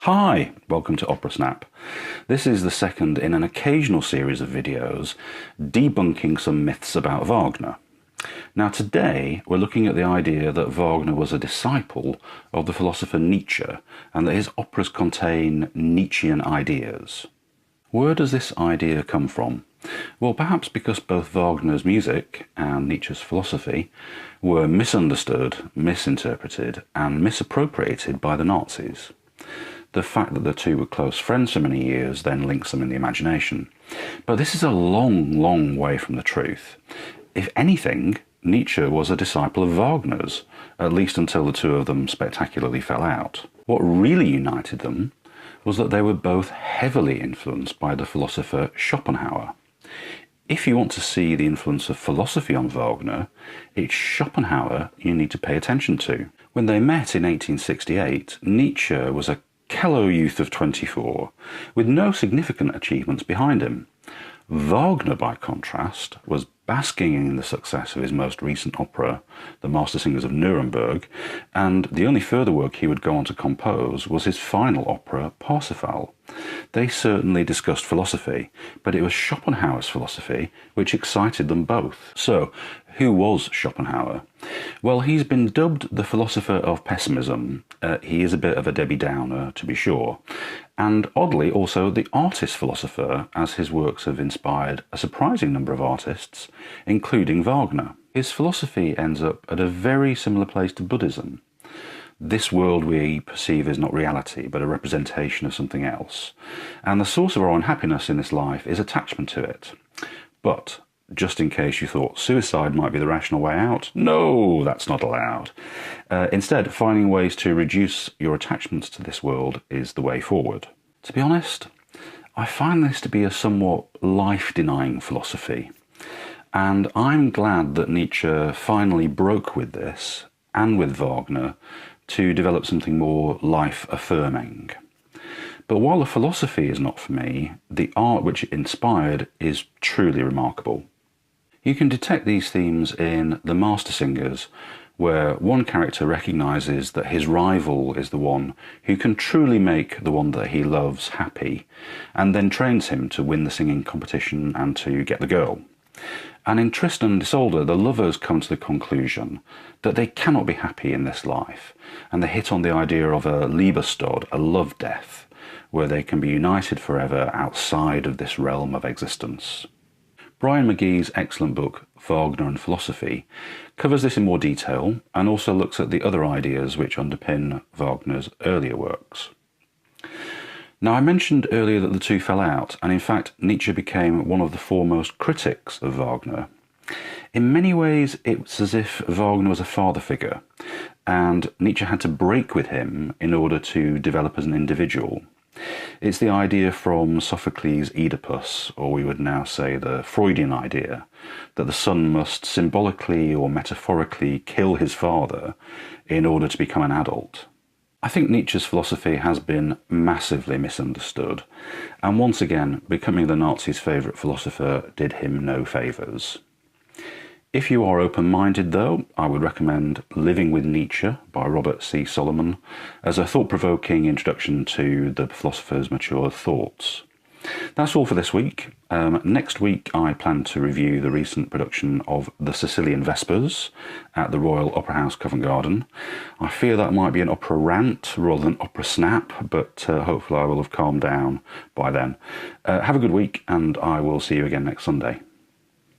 Hi, welcome to Opera Snap. This is the second in an occasional series of videos debunking some myths about Wagner. Now today we're looking at the idea that Wagner was a disciple of the philosopher Nietzsche and that his operas contain Nietzschean ideas. Where does this idea come from? Well, perhaps because both Wagner's music and Nietzsche's philosophy were misunderstood, misinterpreted and misappropriated by the Nazis. The fact that the two were close friends for many years then links them in the imagination. But this is a long, long way from the truth. If anything, Nietzsche was a disciple of Wagner's, at least until the two of them spectacularly fell out. What really united them was that they were both heavily influenced by the philosopher Schopenhauer. If you want to see the influence of philosophy on Wagner, it's Schopenhauer you need to pay attention to. When they met in 1868, Nietzsche was a callow youth of 24, with no significant achievements behind him. Wagner, by contrast, was basking in the success of his most recent opera, The Master Singers of Nuremberg, and the only further work he would go on to compose was his final opera, Parsifal. They certainly discussed philosophy, but it was Schopenhauer's philosophy which excited them both. So, who was Schopenhauer? Well, he's been dubbed the philosopher of pessimism. He is a bit of a Debbie Downer, to be sure, and oddly also the artist philosopher, as his works have inspired a surprising number of artists, including Wagner. His philosophy ends up at a very similar place to Buddhism. This world we perceive is not reality, but a representation of something else, and the source of our unhappiness in this life is attachment to it. But just in case you thought suicide might be the rational way out, no, that's not allowed. Instead, finding ways to reduce your attachments to this world is the way forward. To be honest, I find this to be a somewhat life-denying philosophy, and I'm glad that Nietzsche finally broke with this, and with Wagner, to develop something more life-affirming. But while the philosophy is not for me, the art which it inspired is truly remarkable. You can detect these themes in The Master Singers, where one character recognises that his rival is the one who can truly make the one that he loves happy, and then trains him to win the singing competition and to get the girl. And in Tristan and Isolde, the lovers come to the conclusion that they cannot be happy in this life, and they hit on the idea of a Liebestod, a love death, where they can be united forever outside of this realm of existence. Brian McGee's excellent book, Wagner and Philosophy, covers this in more detail and also looks at the other ideas which underpin Wagner's earlier works. Now, I mentioned earlier that the two fell out, and in fact Nietzsche became one of the foremost critics of Wagner. In many ways it's as if Wagner was a father figure, and Nietzsche had to break with him in order to develop as an individual. It's the idea from Sophocles' Oedipus, or we would now say the Freudian idea, that the son must symbolically or metaphorically kill his father in order to become an adult. I think Nietzsche's philosophy has been massively misunderstood, and once again, becoming the Nazis' favourite philosopher did him no favours. If you are open-minded though, I would recommend Living with Nietzsche by Robert C. Solomon as a thought-provoking introduction to the philosopher's mature thoughts. That's all for this week. Next week I plan to review the recent production of The Sicilian Vespers at the Royal Opera House, Covent Garden. I fear that might be an opera rant rather than opera snap, but hopefully I will have calmed down by then. Have a good week, and I will see you again next Sunday.